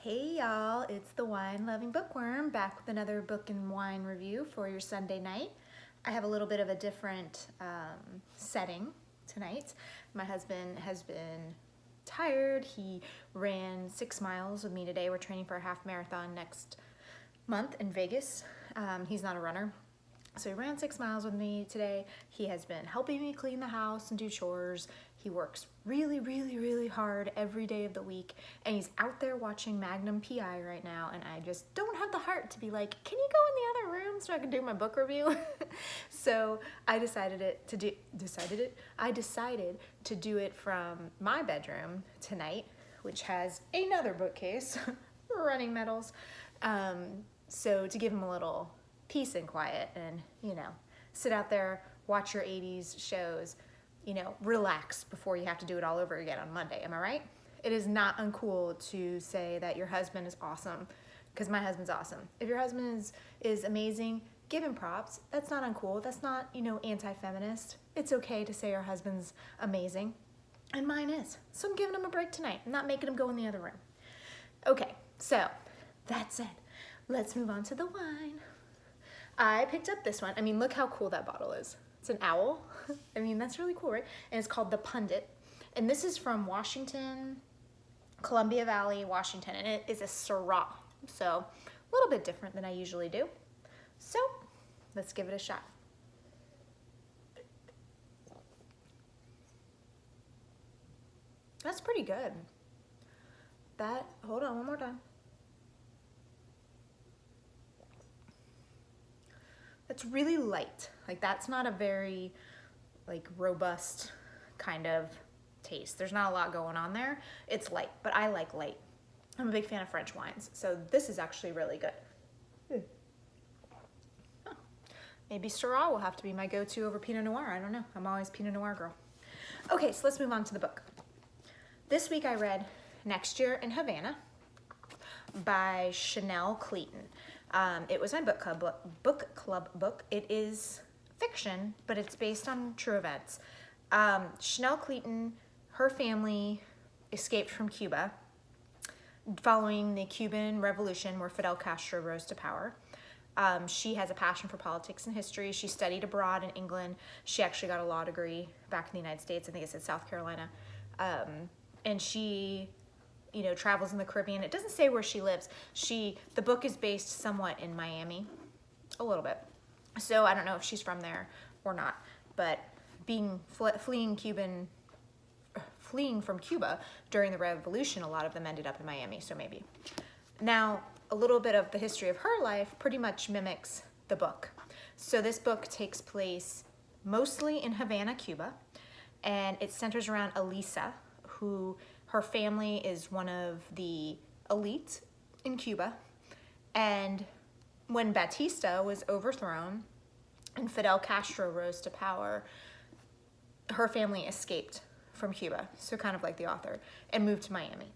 Hey y'all, it's the wine-loving bookworm back with another book and wine review for your Sunday night. I have a little bit of a different setting tonight. My husband has been tired. He ran 6 miles with me today. We're training for a half marathon next month in Vegas. He's not a runner. So he ran 6 miles with me today. He has been helping me clean the house and do chores. He works really hard every day of the week, and he's out there watching Magnum PI right now, and I just don't have the heart to be like, can you go in the other room so I can do my book review? So I decided to do it from my bedroom tonight, which has another bookcase, running metals. So to give him a little peace and quiet and, sit out there, watch your 80s shows, relax before you have to do it all over again on Monday. Am I right? It is not uncool to say that your husband is awesome, because my husband's awesome. If your husband is amazing, give him props. That's not uncool. That's not, anti-feminist. It's okay to say your husband's amazing, and mine is. So I'm giving him a break tonight. I'm not making him go in the other room. Okay, so that said, let's move on to the wine. I picked up this one. I mean, look how cool that bottle is. It's an owl. I mean, that's really cool, right? And it's called the Pundit. And this is from Washington, Columbia Valley, Washington. And it is a Syrah. So a little bit different than I usually do. So let's give it a shot. That's pretty good. Hold on one more time. It's really light. Like, that's not a very robust kind of taste. There's not a lot going on there. It's light, but I like light. I'm a big fan of French wines, so this is actually really good. Huh. Maybe Syrah will have to be my go-to over Pinot Noir. I don't know. I'm always Pinot Noir girl. Okay, so let's move on to the book. This week I read Next Year in Havana by Cleeton. It was my book club book. It is fiction, but it's based on true events. Cleeton, her family escaped from Cuba following the Cuban Revolution, where Fidel Castro rose to power. She has a passion for politics and history. She studied abroad in England. She actually got a law degree back in the United States. I think it's in South Carolina. And she travels in the Caribbean. It doesn't say where she lives. The book is based somewhat in Miami, a little bit. So I don't know if she's from there or not, but fleeing from Cuba during the Revolution, a lot of them ended up in Miami, so maybe. Now, a little bit of the history of her life pretty much mimics the book. So this book takes place mostly in Havana, Cuba, and it centers around Elisa, who her family is one of the elite in Cuba. And when Batista was overthrown and Fidel Castro rose to power, her family escaped from Cuba, so kind of like the author, and moved to Miami.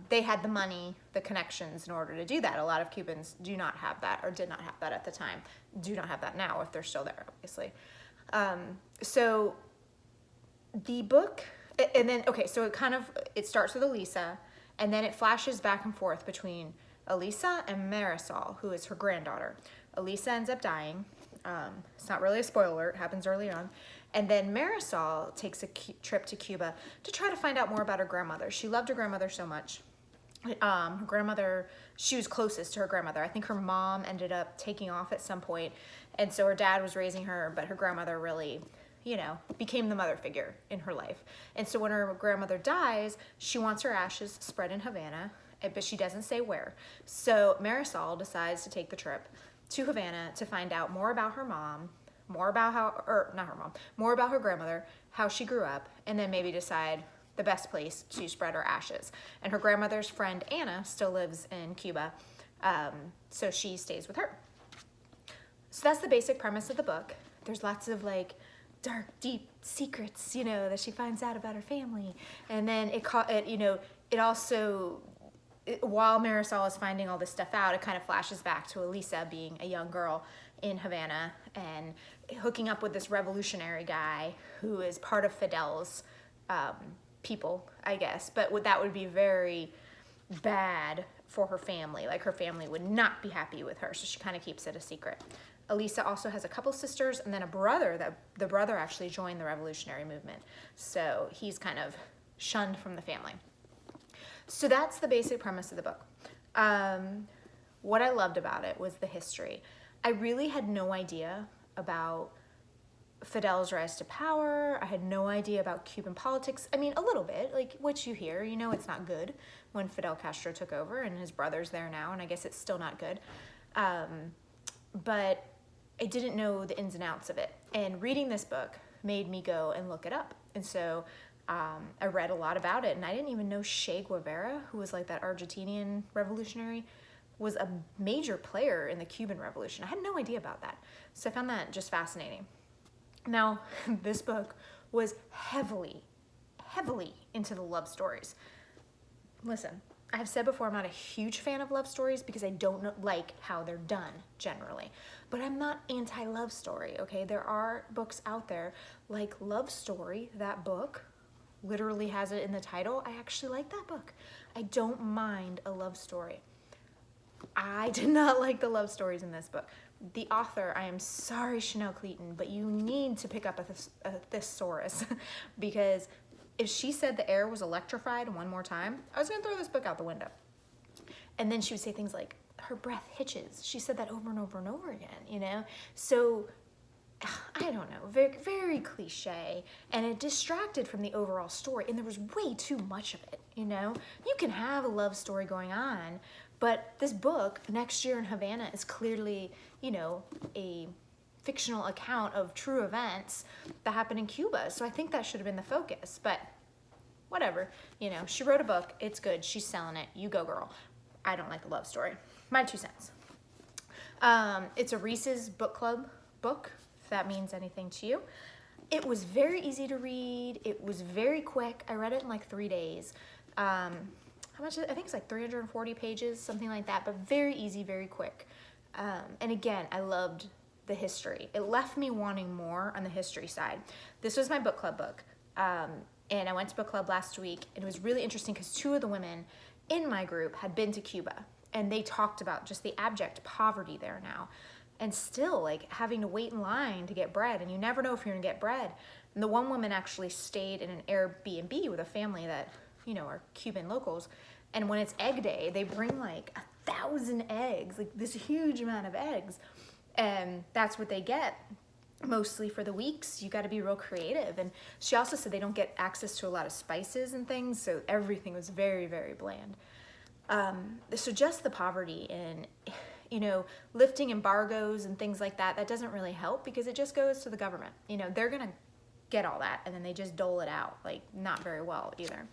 They had the money, the connections in order to do that. A lot of Cubans do not have that, or did not have that at the time. Do not have that now if they're still there, obviously. So the book, and then, okay, so it starts with Elisa, and then it flashes back and forth between Elisa and Marisol, who is her granddaughter. Elisa ends up dying. It's not really a spoiler, it happens early on. And then Marisol takes a trip to Cuba to try to find out more about her grandmother. She loved her grandmother so much. Her grandmother, she was closest to her grandmother. I think her mom ended up taking off at some point, and so her dad was raising her, but her grandmother really became the mother figure in her life. And so when her grandmother dies, she wants her ashes spread in Havana, but she doesn't say where. So Marisol decides to take the trip to Havana to find out more about her mom, more about her grandmother, how she grew up, and then maybe decide the best place to spread her ashes. And her grandmother's friend Anna still lives in Cuba, so she stays with her. So that's the basic premise of the book. There's lots of dark, deep secrets, that she finds out about her family. And then it also, while Marisol is finding all this stuff out, it kind of flashes back to Elisa being a young girl in Havana and hooking up with this revolutionary guy who is part of Fidel's people, I guess. But that would be very bad for her family. Like her family would not be happy with her, so she kind of keeps it a secret. Elisa also has a couple sisters and then a brother that the brother actually joined the revolutionary movement. So he's kind of shunned from the family. So that's the basic premise of the book. What I loved about it was the history. I really had no idea about Fidel's rise to power. I had no idea about Cuban politics. I mean, a little bit, like what you hear, you know, it's not good when Fidel Castro took over and his brother's there now, and I guess it's still not good. But I didn't know the ins and outs of it. And reading this book made me go and look it up. And so I read a lot about it, and I didn't even know Che Guevara, who was like that Argentinian revolutionary, was a major player in the Cuban Revolution. I had no idea about that. So I found that just fascinating. Now, this book was heavily into the love stories. Listen, I've said before I'm not a huge fan of love stories because I don't like how they're done generally. But I'm not anti-love story, okay? There are books out there like Love Story, that book literally has it in the title. I actually like that book. I don't mind a love story. I did not like the love stories in this book. The author, I am sorry, Chanel Cleeton, but you need to pick up a thesaurus because if she said the air was electrified one more time, I was going to throw this book out the window. And then she would say things like, her breath hitches. She said that over and over and over again, you know? So, I don't know, very, very cliche, and it distracted from the overall story, and there was way too much of it, you know? You can have a love story going on, but this book, Next Year in Havana, is clearly, you know, a fictional account of true events that happened in Cuba. So I think that should have been the focus, but whatever. You know, she wrote a book. It's good. She's selling it. You go, girl. I don't like the love story. My 2 cents. It's a Reese's Book Club book, if that means anything to you. It was very easy to read. It was very quick. I read it in like 3 days. How much? I think it's like 340 pages, something like that, but very easy, very quick. And again, I loved the history. It left me wanting more on the history side. This was my book club book. And I went to book club last week, and it was really interesting because 2 of the women in my group had been to Cuba, and they talked about just the abject poverty there now. And still, like, having to wait in line to get bread, and you never know if you're gonna get bread. And the one woman actually stayed in an Airbnb with a family that, you know, are Cuban locals. And when it's egg day, they bring like 1,000 eggs, like this huge amount of eggs. And that's what they get mostly for the weeks. You got to be real creative. And she also said they don't get access to a lot of spices and things. So everything was very, very bland. So just the poverty and, you know, lifting embargoes and things like that, that doesn't really help because it just goes to the government. You know, they're going to get all that and then they just dole it out, like not very well either.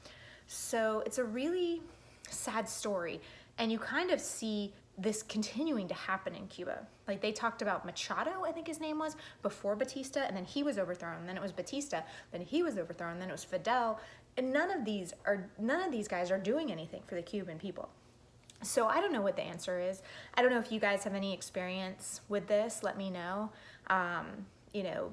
So it's a really sad story, and you kind of see this continuing to happen in Cuba. Like they talked about Machado, I think his name was, before Batista, and then he was overthrown, and then it was Batista, then he was overthrown, then it was Fidel, and none of these guys are doing anything for the Cuban people. So I don't know what the answer is. I don't know if you guys have any experience with this. Let me know. You know,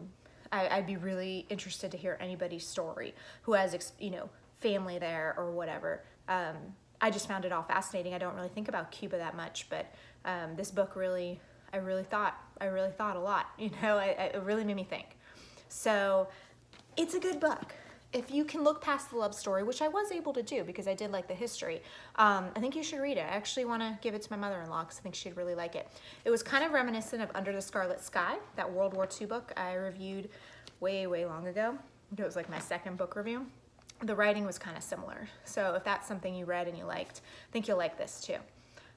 I'd be really interested to hear anybody's story who has, you know, family there or whatever. I just found it all fascinating. I don't really think about Cuba that much, but this book really, I really thought a lot, you know, it really made me think. So it's a good book. If you can look past the love story, which I was able to do because I did like the history, I think you should read it. I actually want to give it to my mother-in-law because I think she'd really like it. It was kind of reminiscent of Under the Scarlet Sky, that World War II book I reviewed way, way long ago. It was like my 2nd book review. The writing was kind of similar. So if that's something you read and you liked, I think you'll like this too.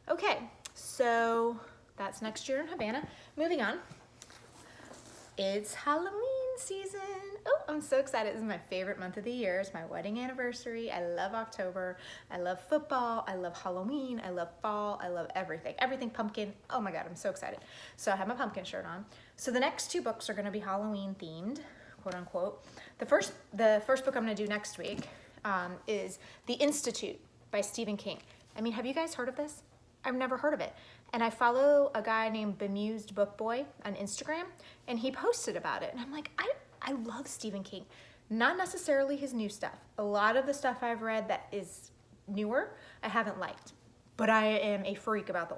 Okay, so that's Next Year in Havana. Moving on. It's Halloween season. Oh, I'm so excited. This is my favorite month of the year. It's my wedding anniversary. I love October. I love football. I love Halloween. I love fall. I love everything. Everything pumpkin. Oh my God, I'm so excited. So I have my pumpkin shirt on. So the next 2 books are going to be Halloween themed, quote unquote. The first book I'm going to do next week is The Institute by Stephen King. I mean, have you guys heard of this? I've never heard of it. And I follow a guy named Bemused Book Boy on Instagram, and he posted about it. And I'm like, I love Stephen King. Not necessarily his new stuff. A lot of the stuff I've read that is newer, I haven't liked. But I am a freak about the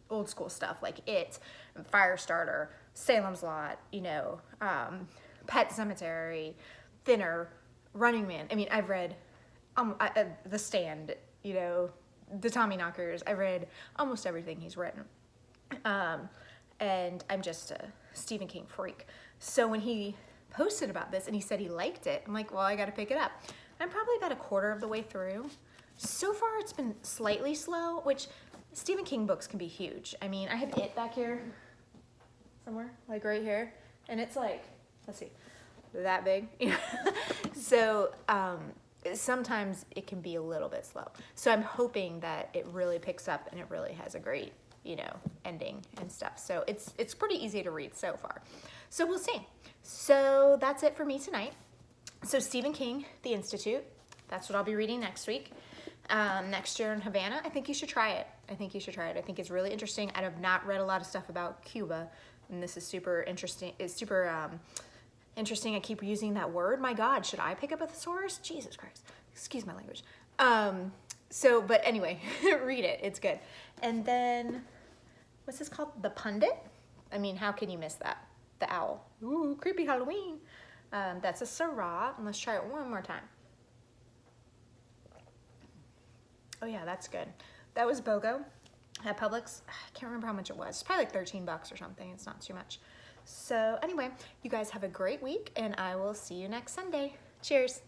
old school stuff, like It, Firestarter, Salem's Lot, you know, Pet Cemetery, Thinner, Running Man. I mean, I've read The Stand, you know, the Tommyknockers. I've read almost everything he's written. And I'm just a Stephen King freak. So when he posted about this and he said he liked it, I'm like, well, I got to pick it up. I'm probably about a quarter of the way through. So far, it's been slightly slow, which Stephen King books can be huge. I mean, I have It back here somewhere, like right here, and it's like, let's see, that big. So sometimes it can be a little bit slow. So I'm hoping that it really picks up and it really has a great, you know, ending and stuff. So it's pretty easy to read so far. So we'll see. So that's it for me tonight. So Stephen King, The Institute, that's what I'll be reading next week. Next year in Havana, I think you should try it. I think it's really interesting. I have not read a lot of stuff about Cuba, and this is super interesting. It's super interesting. I keep using that word. My God, should I pick up a thesaurus? Jesus Christ. Excuse my language. But anyway, read it. It's good. And then, what's this called? The Pundit? I mean, how can you miss that? The owl. Ooh, creepy Halloween. That's a Syrah. And let's try it one more time. Oh yeah, that's good. That was BOGO at Publix. I can't remember how much it was. It's probably like 13 bucks or something. It's not too much. So anyway, you guys have a great week, and I will see you next Sunday. Cheers.